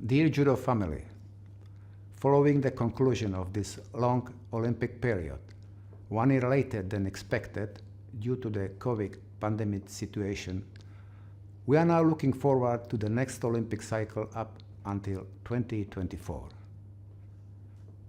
Dear judo family, following the conclusion of this long Olympic period, 1 year later than expected due to the COVID pandemic situation, we are now looking forward to the next Olympic cycle up until 2024.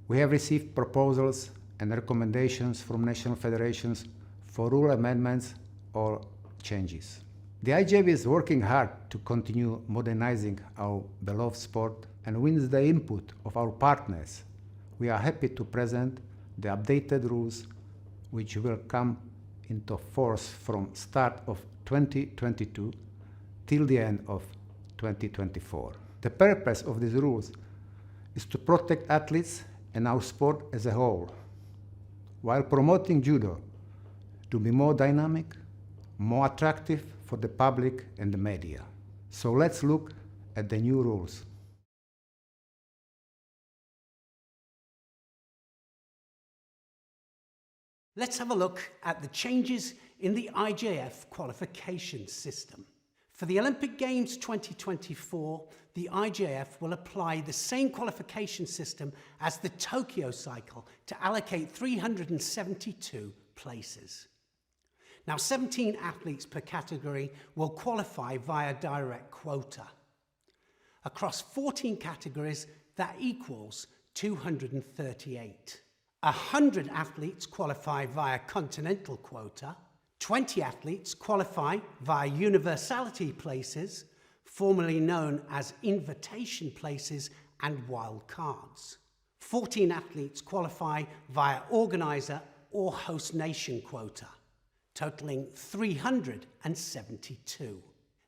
We have received proposals and recommendations from national federations for rule amendments or changes. The IJF is working hard to continue modernizing our beloved sport, and with the input of our partners, we are happy to present the updated rules which will come into force from start of 2022 till the end of 2024. The purpose of these rules is to protect athletes and our sport as a whole, while promoting judo to be more dynamic, more attractive for the public and the media. So let's look at the new rules. Let's have a look at the changes in the IJF qualification system. For the Olympic Games 2024, the IJF will apply the same qualification system as the Tokyo cycle to allocate 372 places. Now, 17 athletes per category will qualify via direct quota. Across 14 categories, that equals 238. 100 athletes qualify via continental quota, 20 athletes qualify via universality places, formerly known as invitation places and wild cards. 14 athletes qualify via organizer or host nation quota, totaling 372.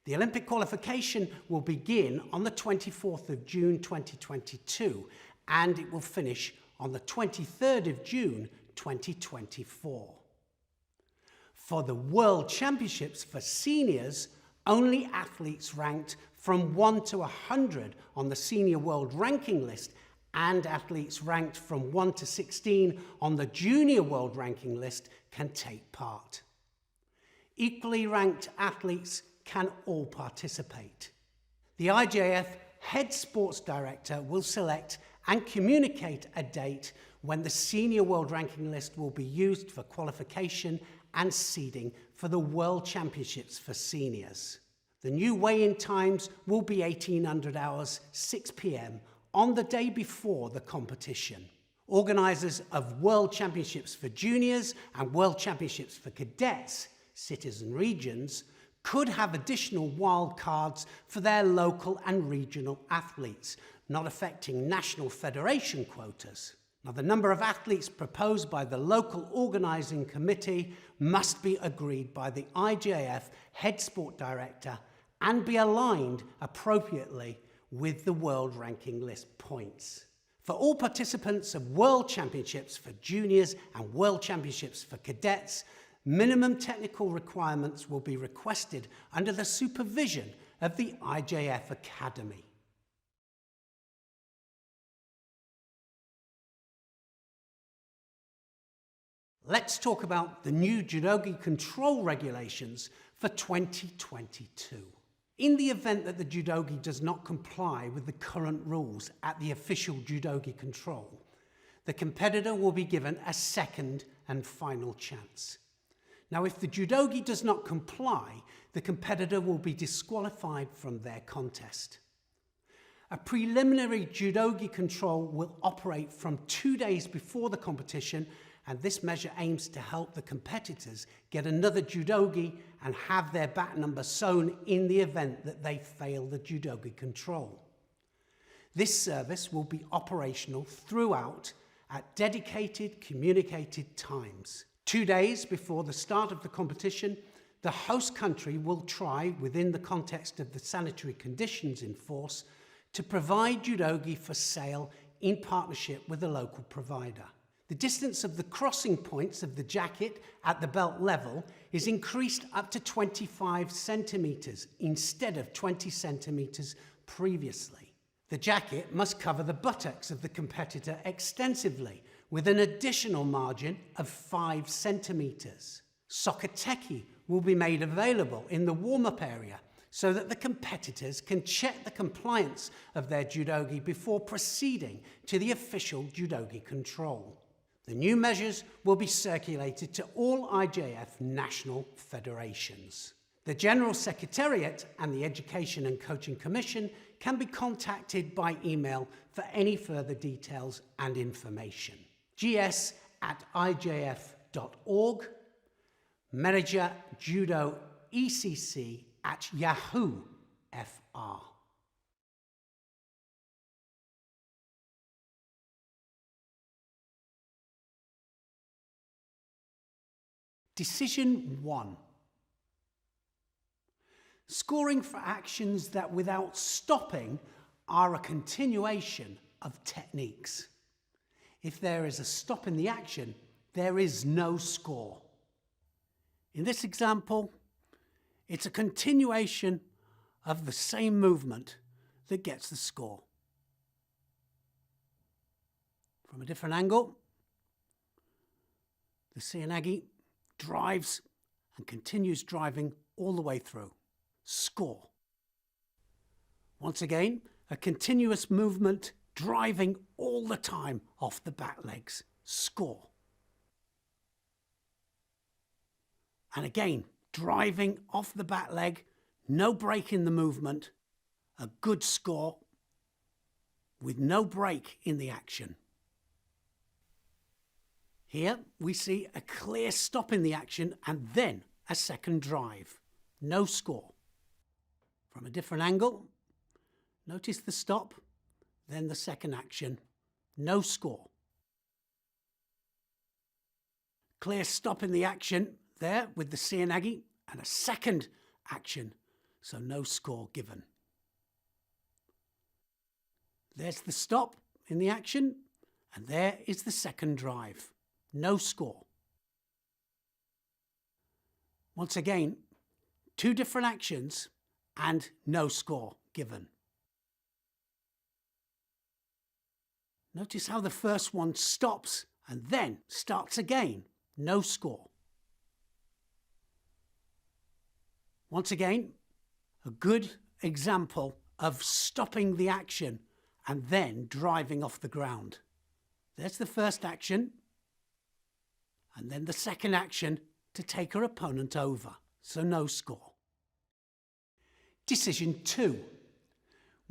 The Olympic qualification will begin on the 24th of June 2022 and it will finish on the 23rd of June 2024. For the World Championships for seniors, only athletes ranked from 1 to 100 on the Senior World Ranking List and athletes ranked from 1 to 16 on the Junior World Ranking List can take part. Equally ranked athletes can all participate. The IJF Head Sports Director will select and communicate a date when the Senior World Ranking List will be used for qualification and seeding for the World Championships for seniors. The new weigh-in times will be 1800 hours, 6 p.m. on the day before the competition. Organisers of World Championships for juniors and World Championships for cadets, cities and regions, could have additional wild cards for their local and regional athletes, not affecting national federation quotas. Now, the number of athletes proposed by the local organising committee must be agreed by the IJF Head Sport Director and be aligned appropriately with the World Ranking List points. For all participants of World Championships for juniors and World Championships for cadets, minimum technical requirements will be requested under the supervision of the IJF Academy. Let's talk about the new judogi control regulations for 2022. In the event that the judogi does not comply with the current rules at the official judogi control, the competitor will be given a second and final chance. Now, if the judogi does not comply, the competitor will be disqualified from their contest. A preliminary judogi control will operate from 2 days before the competition, and this measure aims to help the competitors get another judogi and have their back number sewn in the event that they fail the judogi control. This service will be operational throughout at dedicated communicated times. 2 days before the start of the competition, the host country will try, within the context of the sanitary conditions in force, to provide judogi for sale in partnership with a local provider. The distance of the crossing points of the jacket at the belt level is increased up to 25 centimetres instead of 20 centimetres previously. The jacket must cover the buttocks of the competitor extensively with an additional margin of 5 centimetres. Soccer teki will be made available in the warm-up area so that the competitors can check the compliance of their judogi before proceeding to the official judogi control. The new measures will be circulated to all IJF national federations. The General Secretariat and the Education and Coaching Commission can be contacted by email for any further details and information. gs@ijf.org, manager judo ECC@Yahoo.fr. Decision 1. Scoring for actions that without stopping are a continuation of techniques. If there is a stop in the action, there is no score. In this example, it's a continuation of the same movement that gets the score. From a different angle, the Seoinage drives and continues driving all the way through. Score. Once again, a continuous movement driving all the time off the back legs. Score. And again, driving off the back leg, no break in the movement, a good score with no break in the action. Here we see a clear stop in the action and then a second drive. No score. From a different angle, notice the stop, then the second action. No score. Clear stop in the action there with the Seoinage and a second action, so no score given. There's the stop in the action, and there is the second drive. No score. Once again, two different actions and no score given. Notice how the first one stops and then starts again. No score. Once again, a good example of stopping the action and then driving off the ground. There's the first action, and then the second action to take her opponent over, so no score. Decision 2.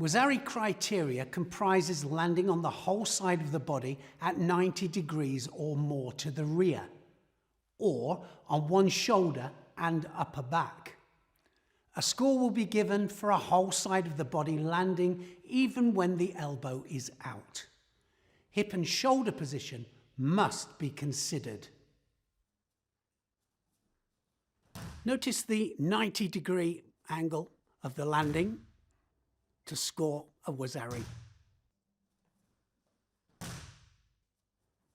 Wazzari criteria comprises landing on the whole side of the body at 90 degrees or more to the rear, or on one shoulder and upper back. A score will be given for a whole side of the body landing even when the elbow is out. Hip and shoulder position must be considered. Notice the 90-degree angle of the landing to score a Wazzari.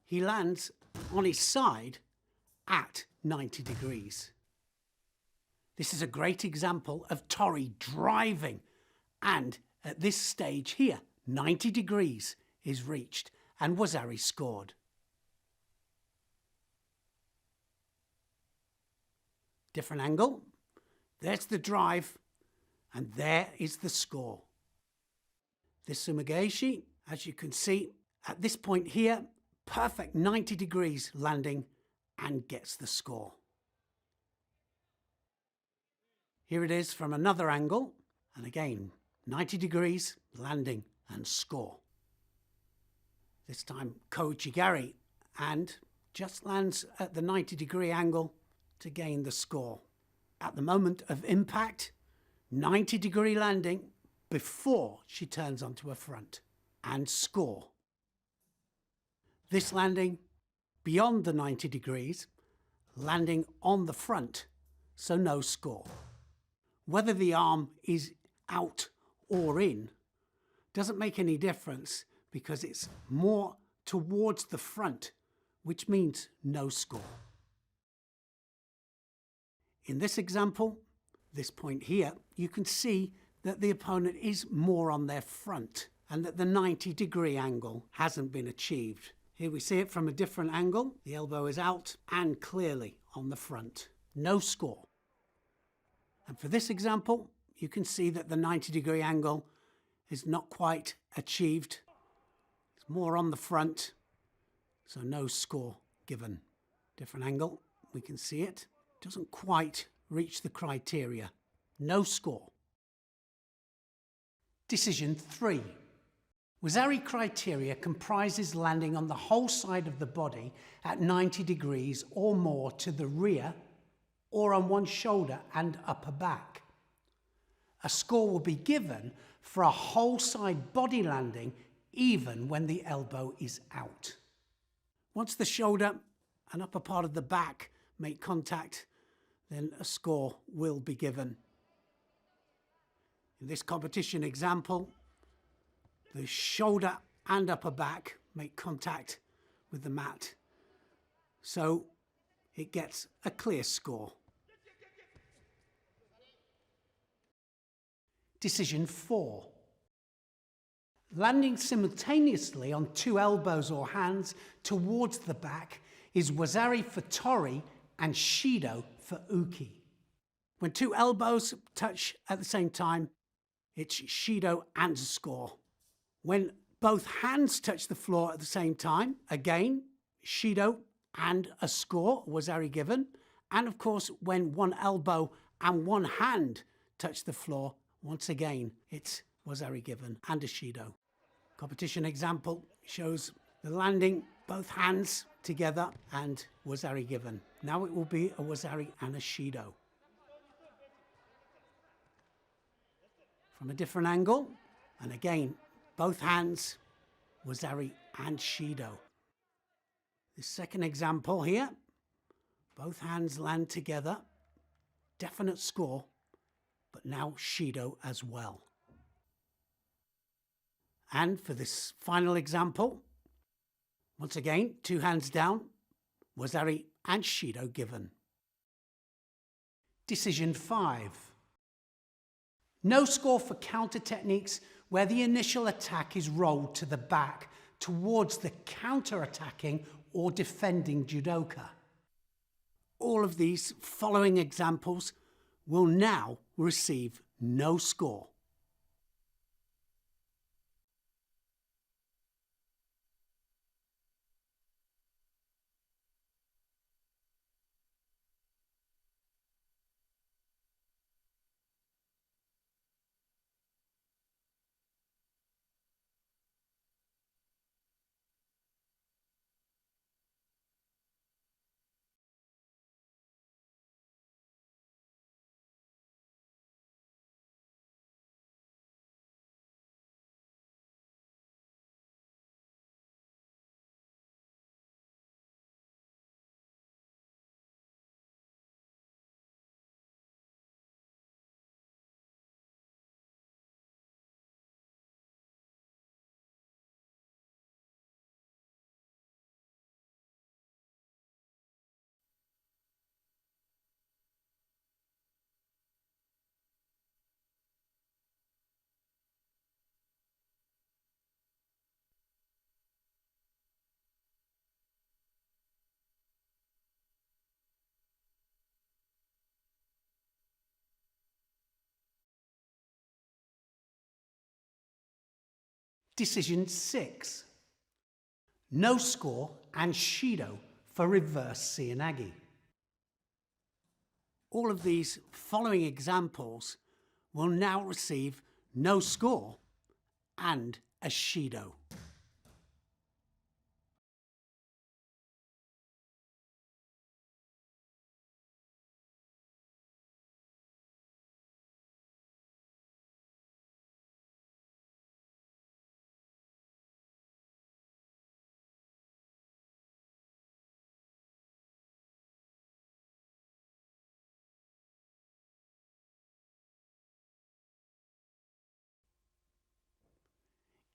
He lands on his side at 90 degrees. This is a great example of Tori driving, and at this stage here, 90 degrees is reached and Wazzari scored. Different angle, there's the drive, and there is the score. This Sumigaeshi, as you can see, at this point here, perfect 90 degrees landing and gets the score. Here it is from another angle, and again, 90 degrees, landing and score. This time Koichigari, and just lands at the 90-degree angle to gain the score. At the moment of impact, 90-degree landing before she turns onto her front, and score. This landing beyond the 90 degrees, landing on the front, so no score. Whether the arm is out or in doesn't make any difference because it's more towards the front, which means no score. In this example, this point here, you can see that the opponent is more on their front and that the 90-degree angle hasn't been achieved. Here we see it from a different angle. The elbow is out and clearly on the front. No score. And for this example, you can see that the 90-degree angle is not quite achieved. It's more on the front, so no score given. Different angle, we can see it. Doesn't quite reach the criteria. No score. Decision 3. Wazzari criteria comprises landing on the whole side of the body at 90 degrees or more to the rear or on one shoulder and upper back. A score will be given for a whole side body landing even when the elbow is out. Once the shoulder and upper part of the back make contact, then a score will be given. In this competition example, the shoulder and upper back make contact with the mat, so it gets a clear score. Decision 4. Landing simultaneously on 2 elbows or hands towards the back is Wazzari for Tori and Shido for Uki. When 2 elbows touch at the same time, it's Shido and a score. When both hands touch the floor at the same time, again, Shido and a score, Wazzari given. And of course, when 1 elbow and 1 hand touch the floor, once again, it's Wazzari given and a Shido. Competition example shows the landing, both hands together, and Wazzari given. Now it will be a Wazzari and a Shido. From a different angle, and again, both hands, Wazzari and Shido. The second example here, both hands land together, definite score, but now Shido as well. And for this final example, once again, 2 hands down, Wazzari and Shido given. Decision 5. No score for counter techniques where the initial attack is rolled to the back towards the counter-attacking or defending judoka. All of these following examples will now receive no score. Decision 6. No score and Shido for reverse Seoinage. All of these following examples will now receive no score and a Shido.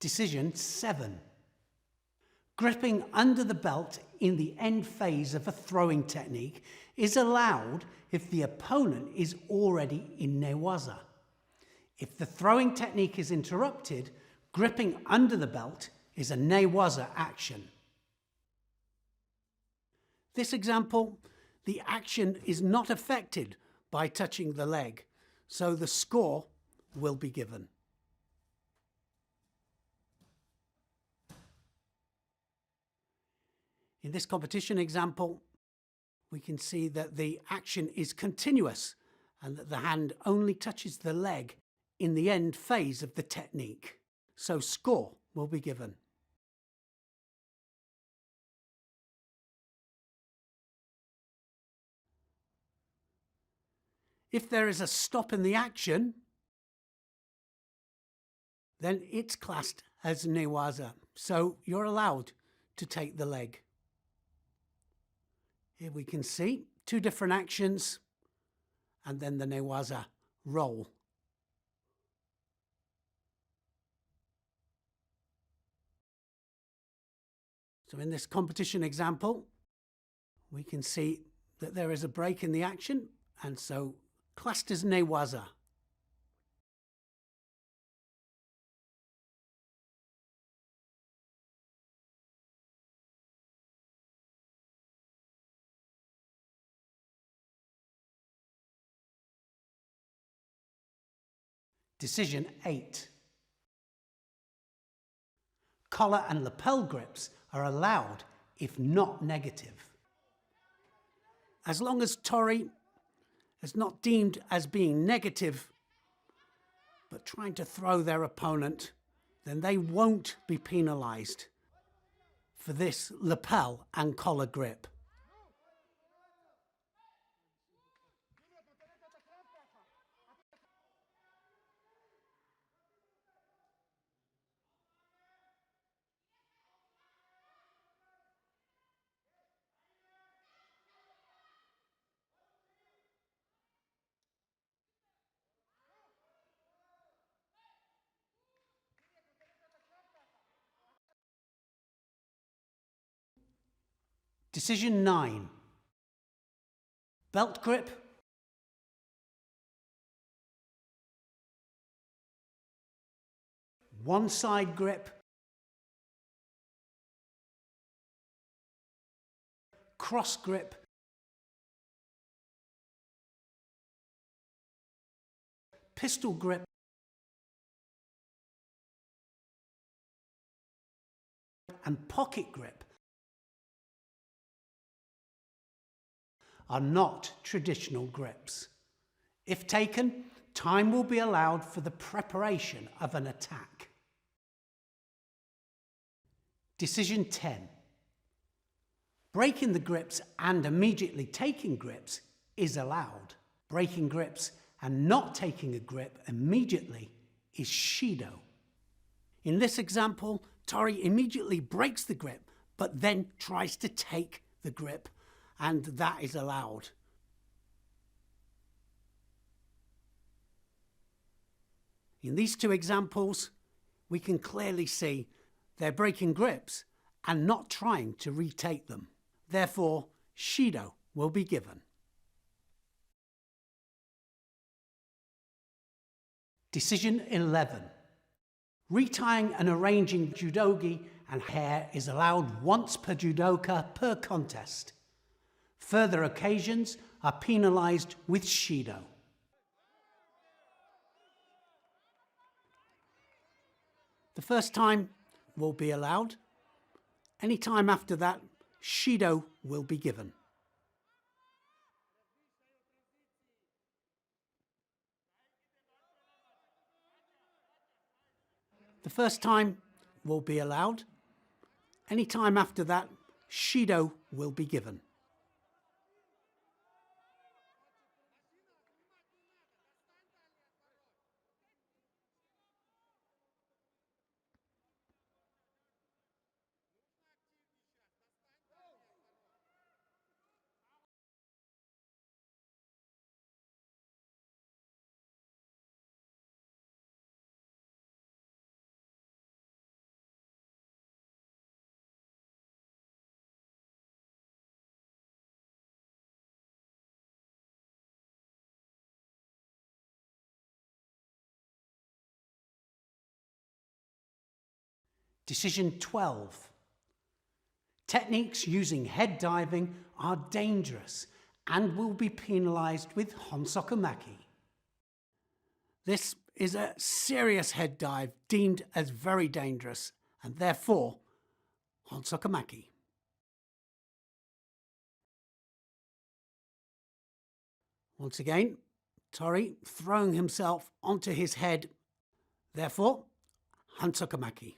Decision 7. Gripping under the belt in the end phase of a throwing technique is allowed if the opponent is already in newaza. If the throwing technique is interrupted, gripping under the belt is a newaza action. This example, the action is not affected by touching the leg, so the score will be given. In this competition example, we can see that the action is continuous and that the hand only touches the leg in the end phase of the technique. So score will be given. If there is a stop in the action, then it's classed as newaza. So you're allowed to take the leg. Here we can see two different actions and then the newaza roll. So in this competition example, we can see that there is a break in the action and so classed as newaza. Decision 8. Collar and lapel grips are allowed if not negative. As long as Tori is not deemed as being negative but trying to throw their opponent, then they won't be penalised for this lapel and collar grip. Decision 9. Belt grip, one side grip, cross grip, pistol grip, and pocket grip are not traditional grips. If taken, time will be allowed for the preparation of an attack. Decision 10. Breaking the grips and immediately taking grips is allowed. Breaking grips and not taking a grip immediately is shido. In this example, Tori immediately breaks the grip, but then tries to take the grip, and that is allowed. In these two examples, we can clearly see they're breaking grips and not trying to retake them. Therefore, shido will be given. Decision 11. Retying and arranging judogi and hair is allowed once per judoka per contest. Further occasions are penalised with shido. The first time will be allowed. Any time after that, shido will be given. The first time will be allowed. Any time after that, shido will be given. Decision 12. Techniques using head diving are dangerous and will be penalised with honsokumaki. This is a serious head dive deemed as very dangerous, and therefore Honsokamaki. Once again, Tori throwing himself onto his head, therefore Honsokamaki.